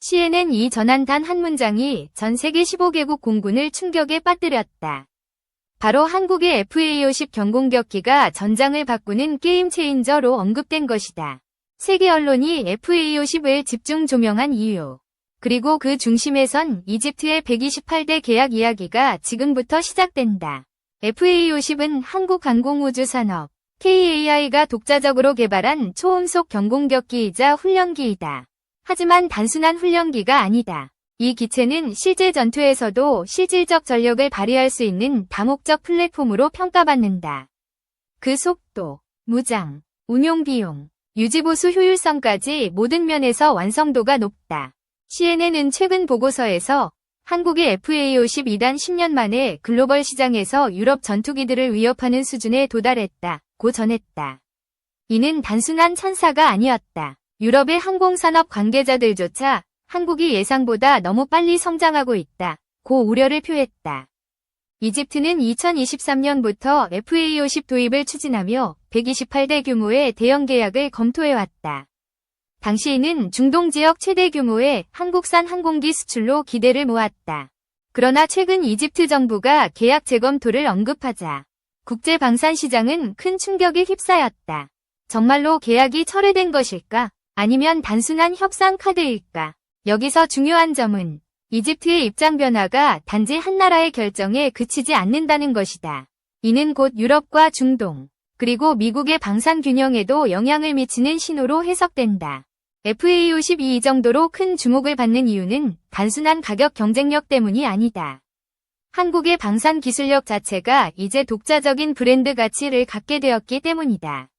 CNN 이 전한 단 한 문장이 전 세계 15개국 공군을 충격에 빠뜨렸다. 바로 한국의 FA-50 경공격기가 전장을 바꾸는 게임 체인저로 언급된 것이다. 세계 언론이 FA-50을 집중 조명한 이유. 그리고 그 중심에선 이집트의 128대 계약 이야기가 지금부터 시작된다. FA-50은 한국항공우주산업, KAI가 독자적으로 개발한 초음속 경공격기이자 훈련기이다. 하지만 단순한 훈련기가 아니다. 이 기체는 실제 전투에서도 실질적 전력을 발휘할 수 있는 다목적 플랫폼으로 평가받는다. 그 속도, 무장, 운용 비용, 유지보수 효율성까지 모든 면에서 완성도가 높다. CNN은 최근 보고서에서 한국의 FA-52단 10년 만에 글로벌 시장에서 유럽 전투기들을 위협하는 수준에 도달했다고 전했다. 이는 단순한 찬사가 아니었다. 유럽의 항공산업 관계자들조차 한국이 예상보다 너무 빨리 성장하고 있다고 우려를 표했다. 이집트는 2023년부터 FA-50 도입을 추진하며 128대 규모의 대형 계약을 검토해왔다. 당시 이는 중동 지역 최대 규모의 한국산 항공기 수출로 기대를 모았다. 그러나 최근 이집트 정부가 계약 재검토를 언급하자 국제 방산 시장은 큰 충격에 휩싸였다. 정말로 계약이 철회된 것일까? 아니면 단순한 협상 카드일까? 여기서 중요한 점은 이집트의 입장 변화가 단지 한 나라의 결정에 그치지 않는다는 것이다. 이는 곧 유럽과 중동, 그리고 미국의 방산 균형에도 영향을 미치는 신호로 해석된다. FA-52 이 정도로 큰 주목을 받는 이유는 단순한 가격 경쟁력 때문이 아니다. 한국의 방산 기술력 자체가 이제 독자적인 브랜드 가치를 갖게 되었기 때문이다.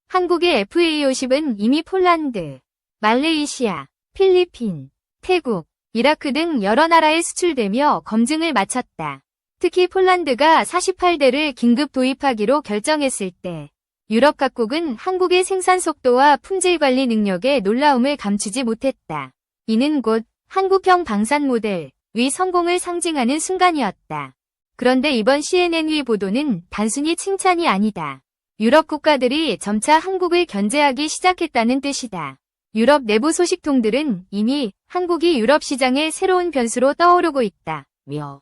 한국의 FA-50은 이미 폴란드, 말레이시아, 필리핀, 태국, 이라크 등 여러 나라에 수출되며 검증을 마쳤다. 특히 폴란드가 48대를 긴급 도입하기로 결정했을 때 유럽 각국은 한국의 생산 속도와 품질 관리 능력에 놀라움을 감추지 못했다. 이는 곧 한국형 방산 모델의 성공을 상징하는 순간이었다. 그런데 이번 CNN 보도는 단순히 칭찬이 아니다. 유럽 국가들이 점차 한국을 견제하기 시작했다는 뜻이다. 유럽 내부 소식통들은 이미 한국이 유럽 시장의 새로운 변수로 떠오르고 있다며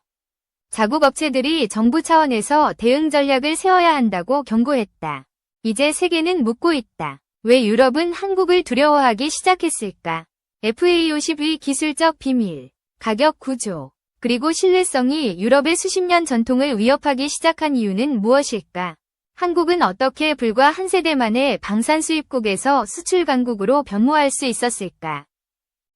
자국 업체들이 정부 차원에서 대응 전략을 세워야 한다고 경고했다. 이제 세계는 묻고 있다. 왜 유럽은 한국을 두려워하기 시작했을까? FA-50의 기술적 비밀, 가격 구조, 그리고 신뢰성이 유럽의 수십 년 전통을 위협하기 시작한 이유는 무엇일까? 한국은 어떻게 불과 한 세대 만에 방산 수입국에서 수출 강국으로 변모할 수 있었을까?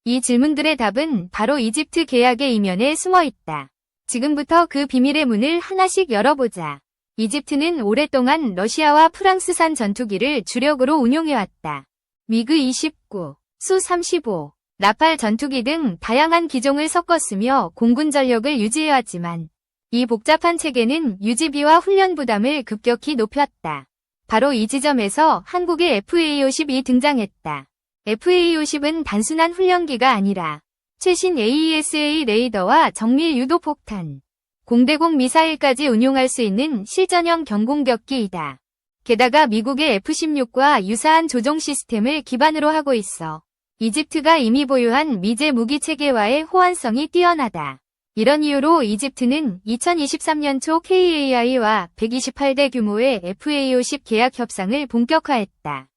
이 질문들의 답은 바로 이집트 계약의 이면에 숨어 있다. 지금부터 그 비밀의 문을 하나씩 열어보자. 이집트는 오랫동안 러시아와 프랑스산 전투기를 주력으로 운용해왔다. 미그 29, 수 35, 라팔 전투기 등 다양한 기종을 섞었으며 공군 전력을 유지해왔지만 이 복잡한 체계는 유지비와 훈련 부담을 급격히 높였다. 바로 이 지점에서 한국의 FA-50이 등장했다. FA-50은 단순한 훈련기가 아니라 최신 AESA 레이더와 정밀 유도폭탄, 공대공 미사일까지 운용할 수 있는 실전형 경공격기이다. 게다가 미국의 F-16과 유사한 조종 시스템을 기반으로 하고 있어 이집트가 이미 보유한 미제 무기 체계와의 호환성이 뛰어나다. 이런 이유로 이집트는 2023년 초 KAI와 128대 규모의 FA-50 계약 협상을 본격화했다.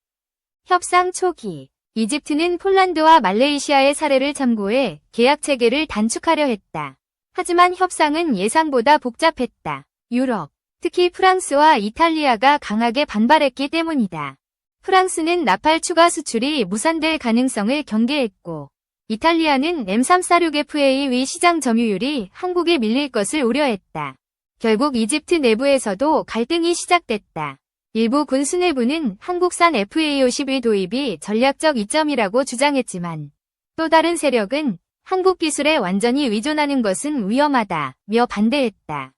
협상 초기, 이집트는 폴란드와 말레이시아의 사례를 참고해 계약 체계를 단축하려 했다. 하지만 협상은 예상보다 복잡했다. 유럽, 특히 프랑스와 이탈리아가 강하게 반발했기 때문이다. 프랑스는 라팔 추가 수출이 무산될 가능성을 경계했고 이탈리아는 M346FA의 시장 점유율이 한국에 밀릴 것을 우려했다. 결국 이집트 내부에서도 갈등이 시작됐다. 일부 군 수뇌부는 한국산 FA-50의 도입이 전략적 이점이라고 주장했지만 또 다른 세력은 한국 기술에 완전히 의존하는 것은 위험하다며 반대했다.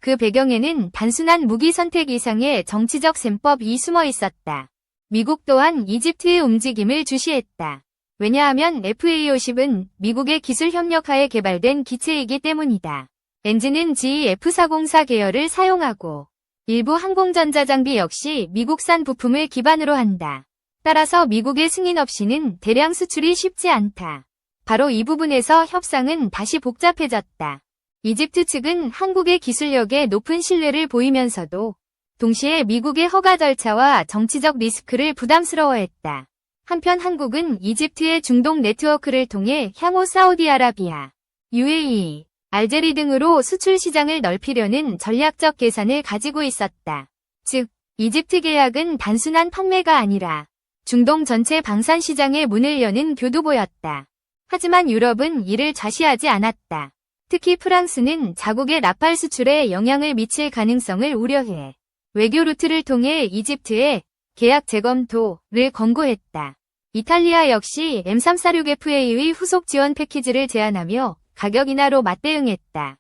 그 배경에는 단순한 무기 선택 이상의 정치적 셈법이 숨어 있었다. 미국 또한 이집트의 움직임을 주시했다. 왜냐하면 FA-50은 미국의 기술 협력하에 개발된 기체이기 때문이다. 엔진은 GE F404 계열을 사용하고 일부 항공전자 장비 역시 미국산 부품을 기반으로 한다. 따라서 미국의 승인 없이는 대량 수출이 쉽지 않다. 바로 이 부분에서 협상은 다시 복잡해졌다. 이집트 측은 한국의 기술력에 높은 신뢰를 보이면서도 동시에 미국의 허가 절차와 정치적 리스크를 부담스러워했다. 한편 한국은 이집트의 중동 네트워크를 통해 향후 사우디아라비아, UAE, 알제리 등으로 수출 시장을 넓히려는 전략적 계산을 가지고 있었다. 즉, 이집트 계약은 단순한 판매가 아니라 중동 전체 방산 시장의 문을 여는 교두보였다. 하지만 유럽은 이를 좌시하지 않았다. 특히 프랑스는 자국의 라팔 수출에 영향을 미칠 가능성을 우려해 외교 루트를 통해 이집트에 계약 재검토를 권고했다. 이탈리아 역시 M346FA의 후속 지원 패키지를 제안하며 가격 인하로 맞대응했다.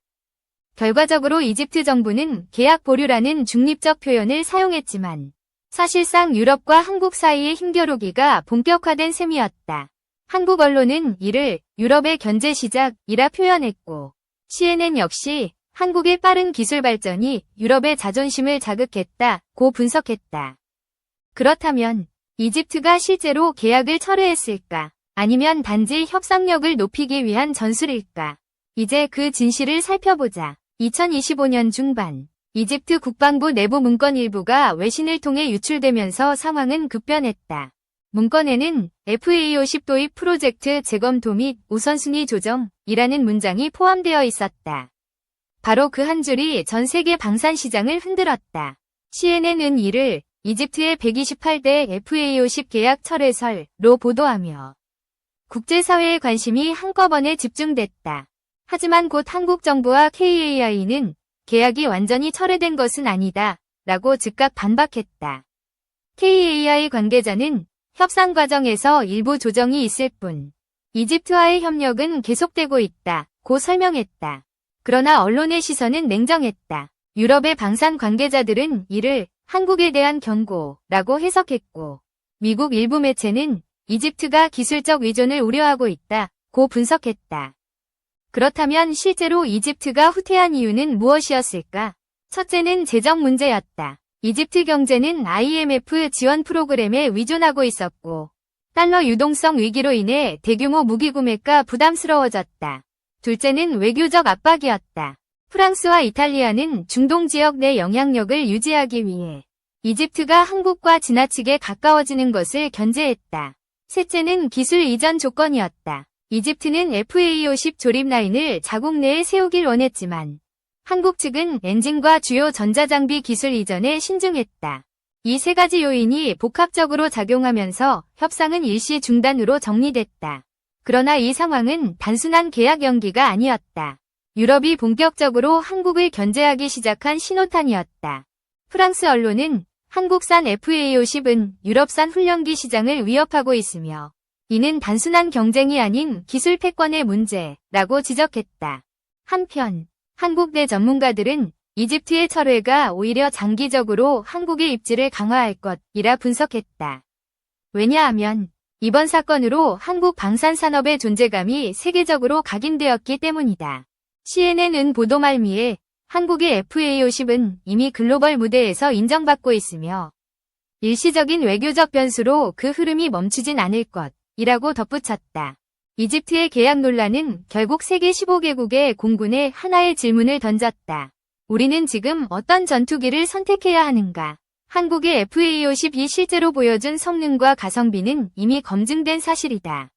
결과적으로 이집트 정부는 계약 보류라는 중립적 표현을 사용했지만 사실상 유럽과 한국 사이의 힘겨루기가 본격화된 셈이었다. 한국 언론은 이를 유럽의 견제 시작이라 표현했고 CNN 역시 한국의 빠른 기술 발전이 유럽의 자존심을 자극했다고 분석했다. 그렇다면 이집트가 실제로 계약을 철회했을까? 아니면 단지 협상력을 높이기 위한 전술일까? 이제 그 진실을 살펴보자. 2025년 중반, 이집트 국방부 내부 문건 일부가 외신을 통해 유출되면서 상황은 급변했다. 문건에는 FA50 도입 프로젝트 재검토 및 우선순위 조정이라는 문장이 포함되어 있었다. 바로 그 한 줄이 전 세계 방산 시장을 흔들었다. CNN은 이를 이집트의 128대 FA50 계약 철회설로 보도하며 국제사회의 관심이 한꺼번에 집중됐다. 하지만 곧 한국 정부와 KAI는 계약이 완전히 철회된 것은 아니다 라고 즉각 반박했다. KAI 관계자는 협상 과정에서 일부 조정이 있을 뿐 이집트와의 협력은 계속되고 있다고 설명했다. 그러나 언론의 시선은 냉정했다. 유럽의 방산 관계자들은 이를 한국에 대한 경고라고 해석했고 미국 일부 매체는 이집트가 기술적 의존을 우려하고 있다고 분석했다. 그렇다면 실제로 이집트가 후퇴한 이유는 무엇이었을까? 첫째는 재정 문제였다. 이집트 경제는 IMF 지원 프로그램에 의존하고 있었고 달러 유동성 위기로 인해 대규모 무기 구매가 부담스러워졌다. 둘째는 외교적 압박이었다. 프랑스와 이탈리아는 중동 지역 내 영향력을 유지하기 위해 이집트가 한국과 지나치게 가까워지는 것을 견제했다. 셋째는 기술 이전 조건이었다. 이집트는 FA50 조립 라인을 자국 내에 세우길 원했지만 한국 측은 엔진과 주요 전자장비 기술 이전에 신중했다. 이 세 가지 요인이 복합적으로 작용하면서 협상은 일시 중단으로 정리됐다. 그러나 이 상황은 단순한 계약 연기가 아니었다. 유럽이 본격적으로 한국을 견제하기 시작한 신호탄이었다. 프랑스 언론은 한국산 FA50은 유럽산 훈련기 시장을 위협하고 있으며 이는 단순한 경쟁이 아닌 기술 패권의 문제라고 지적했다. 한편 한국 내 전문가들은 이집트의 철회가 오히려 장기적으로 한국의 입지를 강화할 것이라 분석했다. 왜냐하면 이번 사건으로 한국 방산산업의 존재감이 세계적으로 각인되었기 때문이다. CNN은 보도 말미에 한국의 FA50은 이미 글로벌 무대에서 인정받고 있으며 일시적인 외교적 변수로 그 흐름이 멈추진 않을 것이라고 덧붙였다. 이집트의 계약 논란은 결국 세계 15개국의 공군에 하나의 질문을 던졌다. 우리는 지금 어떤 전투기를 선택해야 하는가? 한국의 FA50이 실제로 보여준 성능과 가성비는 이미 검증된 사실이다.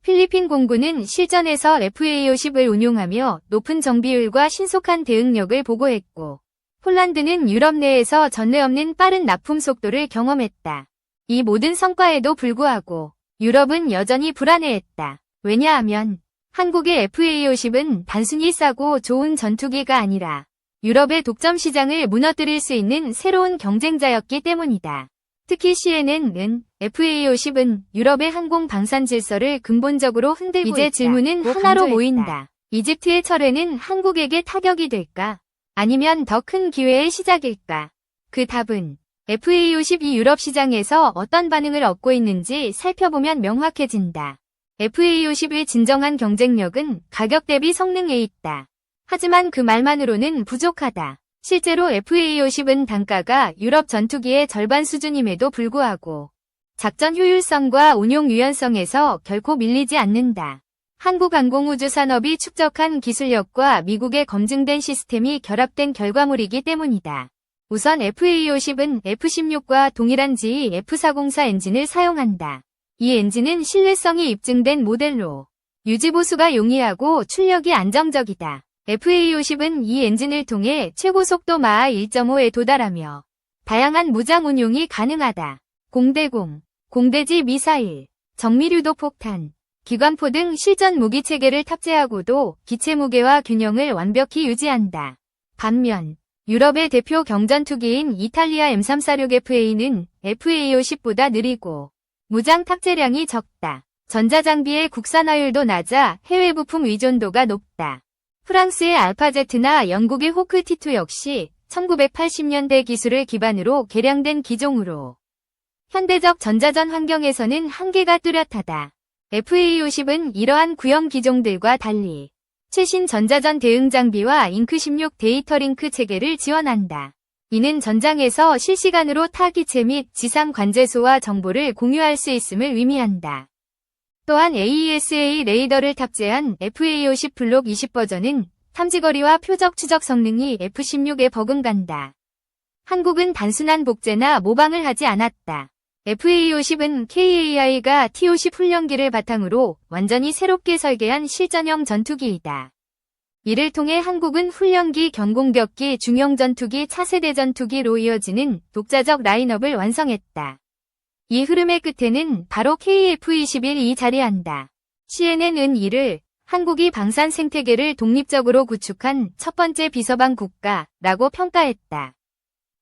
필리핀 공군은 실전에서 FA50을 운용하며 높은 정비율과 신속한 대응력을 보고했고 폴란드는 유럽 내에서 전례 없는 빠른 납품 속도를 경험했다. 이 모든 성과에도 불구하고 유럽은 여전히 불안해했다. 왜냐하면 한국의 FA50은 단순히 싸고 좋은 전투기가 아니라 유럽의 독점 시장을 무너뜨릴 수 있는 새로운 경쟁자였기 때문이다. 특히 CNN은 FA50은 유럽의 항공 방산 질서를 근본적으로 흔들고 있다. 이제 질문은 하나로 모인다. 이집트의 철회는 한국에게 타격이 될까? 아니면 더 큰 기회의 시작일까? 그 답은 FA50이 유럽 시장에서 어떤 반응을 얻고 있는지 살펴보면 명확해진다. FA50의 진정한 경쟁력은 가격 대비 성능에 있다. 하지만 그 말만으로는 부족하다. 실제로 FA50은 단가가 유럽 전투기의 절반 수준임에도 불구하고 작전 효율성과 운용 유연성에서 결코 밀리지 않는다. 한국항공우주산업이 축적한 기술력과 미국의 검증된 시스템이 결합된 결과물이기 때문이다. 우선 FA-50은 F-16과 동일한 GE F404 엔진을 사용한다. 이 엔진은 신뢰성이 입증된 모델로 유지보수가 용이하고 출력이 안정적이다. FA-50은 이 엔진을 통해 최고 속도 마하 1.5에 도달하며 다양한 무장 운용이 가능하다. 공대공, 공대지 미사일, 정밀유도 폭탄, 기관포 등 실전 무기 체계를 탑재하고도 기체 무게와 균형을 완벽히 유지한다. 반면 유럽의 대표 경전투기인 이탈리아 M346FA는 FA-50보다 느리고 무장 탑재량이 적다. 전자장비의 국산화율도 낮아 해외 부품 의존도가 높다. 프랑스의 알파제트나 영국의 호크 T2 역시 1980년대 기술을 기반으로 개량된 기종으로 현대적 전자전 환경에서는 한계가 뚜렷하다. FA-50은 이러한 구형 기종들과 달리 최신 전자전 대응 장비와 잉크16 데이터 링크 체계를 지원한다. 이는 전장에서 실시간으로 타 기체 및 지상 관제소와 정보를 공유할 수 있음을 의미한다. 또한 AESA 레이더를 탑재한 FA-50 블록 20 버전은 탐지거리와 표적 추적 성능이 F-16에 버금간다. 한국은 단순한 복제나 모방을 하지 않았다. FA-50은 KAI가 T-50 훈련기를 바탕으로 완전히 새롭게 설계한 실전형 전투기이다. 이를 통해 한국은 훈련기, 경공격기, 중형전투기, 차세대 전투기로 이어지는 독자적 라인업을 완성했다. 이 흐름의 끝에는 바로 KF-21이 자리한다. CNN은 이를 한국이 방산 생태계를 독립적으로 구축한 첫 번째 비서방 국가라고 평가했다.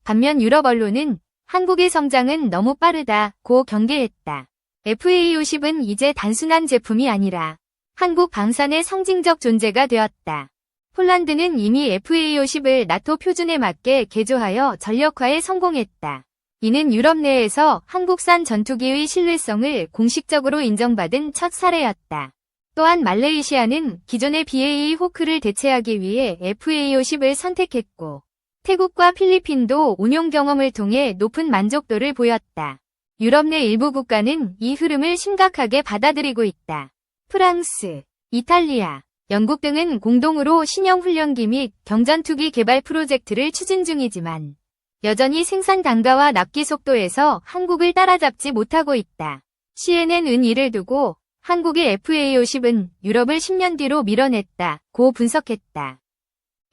반면 유럽 언론은 한국의 성장은 너무 빠르다고 경계했다. FA-50은 이제 단순한 제품이 아니라 한국 방산의 상징적 존재가 되었다. 폴란드는 이미 FA-50을 나토 표준에 맞게 개조하여 전력화에 성공했다. 이는 유럽 내에서 한국산 전투기의 신뢰성을 공식적으로 인정받은 첫 사례였다. 또한 말레이시아는 기존의 BAE 호크를 대체하기 위해 FA-50을 선택했고 태국과 필리핀도 운용 경험을 통해 높은 만족도를 보였다. 유럽 내 일부 국가는 이 흐름을 심각하게 받아들이고 있다. 프랑스, 이탈리아, 영국 등은 공동으로 신형 훈련기 및 경전투기 개발 프로젝트를 추진 중이지만 여전히 생산 단가와 납기 속도에서 한국을 따라잡지 못하고 있다. CNN은 이를 두고 한국의 FA-50은 유럽을 10년 뒤로 밀어냈다고 분석했다.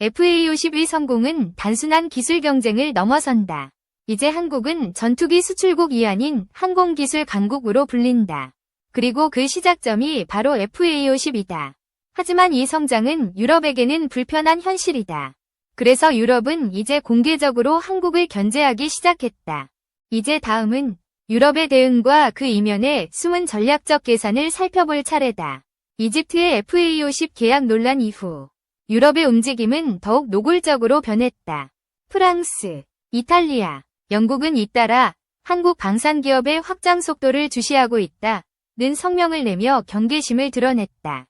FA-50의 성공은 단순한 기술 경쟁을 넘어선다. 이제 한국은 전투기 수출국이 아닌 항공기술 강국으로 불린다. 그리고 그 시작점이 바로 FA-50이다. 하지만 이 성장은 유럽에게는 불편한 현실이다. 그래서 유럽은 이제 공개적으로 한국을 견제하기 시작했다. 이제 다음은 유럽의 대응과 그 이면의 숨은 전략적 계산을 살펴볼 차례다. 이집트의 FA-50 계약 논란 이후 유럽의 움직임은 더욱 노골적으로 변했다. 프랑스, 이탈리아, 영국은 잇따라 한국 방산기업의 확장 속도를 주시하고 있다는 성명을 내며 경계심을 드러냈다.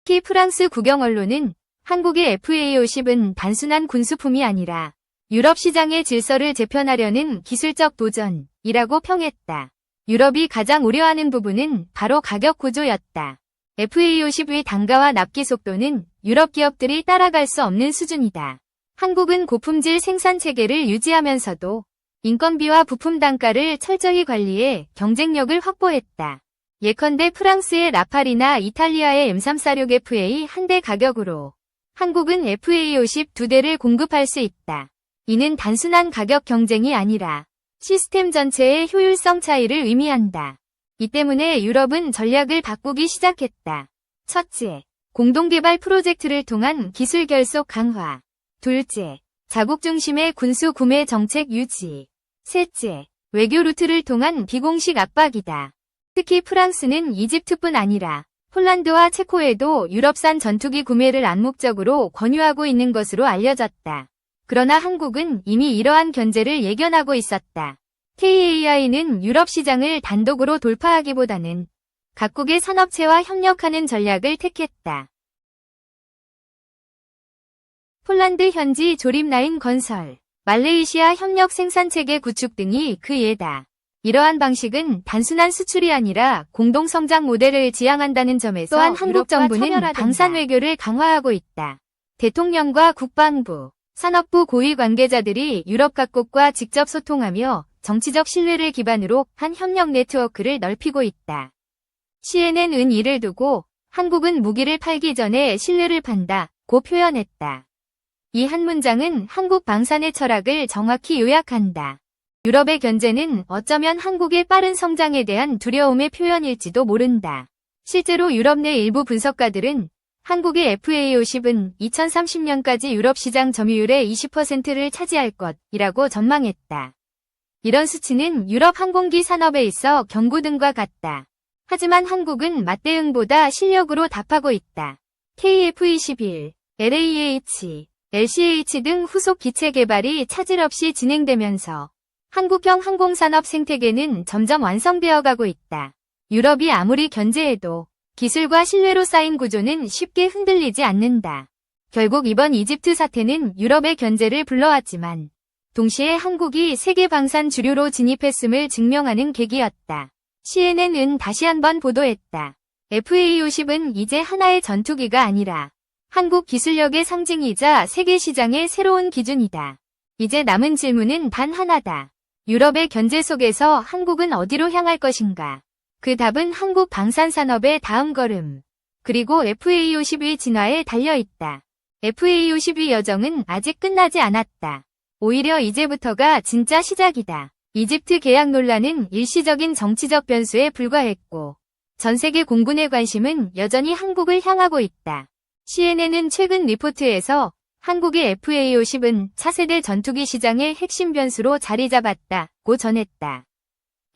특히 프랑스 국영 언론은 한국의 FA-50은 단순한 군수품이 아니라 유럽 시장의 질서를 재편하려는 기술적 도전이라고 평했다. 유럽이 가장 우려하는 부분은 바로 가격 구조였다. FA-50의 단가와 납기 속도는 유럽 기업들이 따라갈 수 없는 수준이다. 한국은 고품질 생산 체계를 유지하면서도 인건비와 부품 단가를 철저히 관리해 경쟁력을 확보했다. 예컨대 프랑스의 라팔이나 이탈리아의 M346FA 한 대 가격으로 한국은 FA-50 2대를 공급할 수 있다. 이는 단순한 가격 경쟁이 아니라 시스템 전체의 효율성 차이를 의미한다. 이 때문에 유럽은 전략을 바꾸기 시작했다. 첫째, 공동개발 프로젝트를 통한 기술 결속 강화. 둘째, 자국 중심의 군수 구매 정책 유지. 셋째, 외교 루트를 통한 비공식 압박이다. 특히 프랑스는 이집트뿐 아니라 폴란드와 체코에도 유럽산 전투기 구매를 암묵적으로 권유하고 있는 것으로 알려졌다. 그러나 한국은 이미 이러한 견제를 예견하고 있었다. KAI는 유럽 시장을 단독으로 돌파하기보다는 각국의 산업체와 협력하는 전략을 택했다. 폴란드 현지 조립 라인 건설, 말레이시아 협력 생산체계 구축 등이 그 예다. 이러한 방식은 단순한 수출이 아니라 공동성장 모델을 지향한다는 점에서 또한 한국 정부는 방산 외교를 강화하고 있다. 대통령과 국방부, 산업부 고위 관계자들이 유럽 각국과 직접 소통하며 정치적 신뢰를 기반으로 한 협력 네트워크를 넓히고 있다. CNN은 이를 두고 한국은 무기를 팔기 전에 신뢰를 판다고 표현했다. 이 한 문장은 한국 방산의 철학을 정확히 요약한다. 유럽의 견제는 어쩌면 한국의 빠른 성장에 대한 두려움의 표현일지도 모른다. 실제로 유럽 내 일부 분석가들은 한국의 FA50은 2030년까지 유럽 시장 점유율의 20%를 차지할 것이라고 전망했다. 이런 수치는 유럽 항공기 산업에 있어 경고등과 같다. 하지만 한국은 맞대응보다 실력으로 답하고 있다. KF-21, LAH, LCH 등 후속 기체 개발이 차질 없이 진행되면서 한국형 항공산업 생태계는 점점 완성되어 가고 있다. 유럽이 아무리 견제해도 기술과 신뢰로 쌓인 구조는 쉽게 흔들리지 않는다. 결국 이번 이집트 사태는 유럽의 견제를 불러왔지만 동시에 한국이 세계 방산 주류로 진입했음을 증명하는 계기였다. CNN은 다시 한번 보도했다. FA50은 이제 하나의 전투기가 아니라 한국 기술력의 상징이자 세계 시장의 새로운 기준이다. 이제 남은 질문은 단 하나다. 유럽의 견제 속에서 한국은 어디로 향할 것인가? 그 답은 한국 방산산업의 다음 걸음, 그리고 FA50의 진화에 달려있다. FA50의 여정은 아직 끝나지 않았다. 오히려 이제부터가 진짜 시작이다. 이집트 계약 논란은 일시적인 정치적 변수에 불과했고 전 세계 공군의 관심은 여전히 한국을 향하고 있다. CNN은 최근 리포트에서 한국의 FA50은 차세대 전투기 시장의 핵심 변수로 자리 잡았다고 전했다.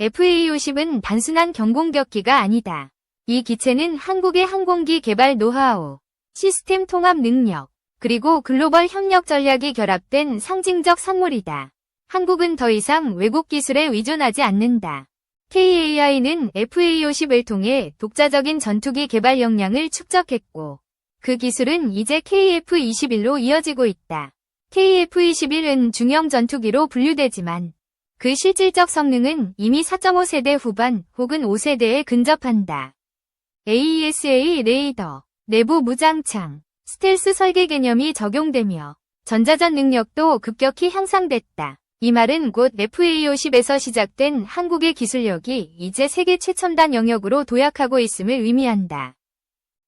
FA50은 단순한 경공격기가 아니다. 이 기체는 한국의 항공기 개발 노하우, 시스템 통합 능력, 그리고 글로벌 협력 전략이 결합된 상징적 산물이다. 한국은 더 이상 외국 기술에 의존하지 않는다. KAI는 FA50을 통해 독자적인 전투기 개발 역량을 축적했고 그 기술은 이제 KF-21로 이어지고 있다. KF-21은 중형 전투기로 분류되지만 그 실질적 성능은 이미 4.5세대 후반 혹은 5세대에 근접한다. AESA 레이더, 내부 무장창, 스텔스 설계 개념이 적용되며 전자전 능력도 급격히 향상됐다. 이 말은 곧 FA50에서 시작된 한국의 기술력이 이제 세계 최첨단 영역으로 도약하고 있음을 의미한다.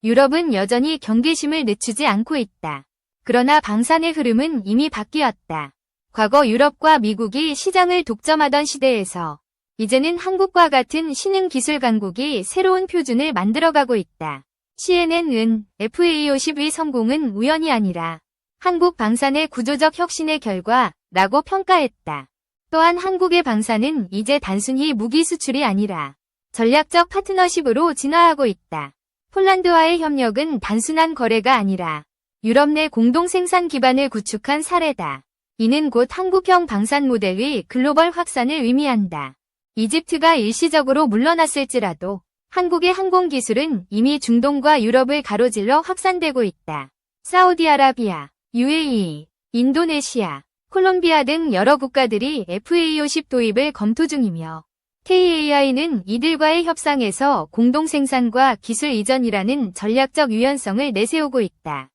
유럽은 여전히 경계심을 늦추지 않고 있다. 그러나 방산의 흐름은 이미 바뀌었다. 과거 유럽과 미국이 시장을 독점하던 시대에서 이제는 한국과 같은 신흥 기술 강국이 새로운 표준을 만들어가고 있다. CNN은 FA50의 성공은 우연이 아니라 한국 방산의 구조적 혁신의 결과라고 평가했다. 또한 한국의 방산은 이제 단순히 무기 수출이 아니라 전략적 파트너십으로 진화하고 있다. 폴란드와의 협력은 단순한 거래가 아니라 유럽 내 공동 생산 기반을 구축한 사례다. 이는 곧 한국형 방산 모델의 글로벌 확산을 의미한다. 이집트가 일시적으로 물러났을지라도 한국의 항공 기술은 이미 중동과 유럽을 가로질러 확산되고 있다. 사우디아라비아, UAE, 인도네시아, 콜롬비아 등 여러 국가들이 FA50 도입을 검토 중이며 KAI는 이들과의 협상에서 공동 생산과 기술 이전이라는 전략적 유연성을 내세우고 있다.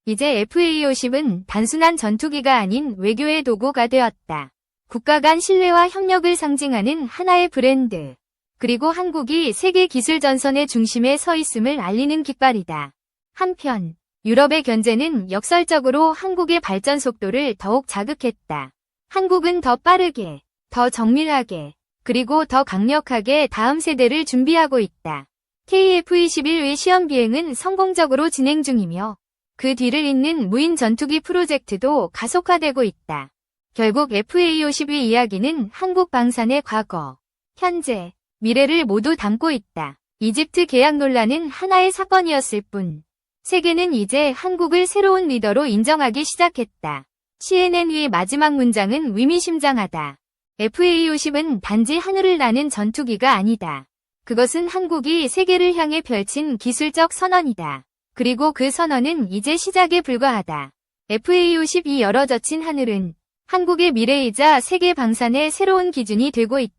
이제 FA50은 단순한 전투기가 아닌 외교의 도구가 되었다. 국가 간 신뢰와 협력을 상징하는 하나의 브랜드. 그리고 한국이 세계 기술 전선의 중심에 서 있음을 알리는 깃발이다. 한편 유럽의 견제는 역설적으로 한국의 발전 속도를 더욱 자극했다. 한국은 더 빠르게, 더 정밀하게, 그리고 더 강력하게 다음 세대를 준비하고 있다. KF-21의 시험 비행은 성공적으로 진행 중이며 그 뒤를 잇는 무인 전투기 프로젝트도 가속화되고 있다. 결국 FA50의 이야기는 한국 방산의 과거, 현재, 미래를 모두 담고 있다. 이집트 계약 논란은 하나의 사건이었을 뿐 세계는 이제 한국을 새로운 리더로 인정하기 시작했다. CNN의 마지막 문장은 의미심장하다. FA50은 단지 하늘을 나는 전투기가 아니다. 그것은 한국이 세계를 향해 펼친 기술적 선언이다. 그리고 그 선언은 이제 시작에 불과하다. FA50이 열어젖힌 하늘은 한국의 미래이자 세계 방산의 새로운 기준이 되고 있다.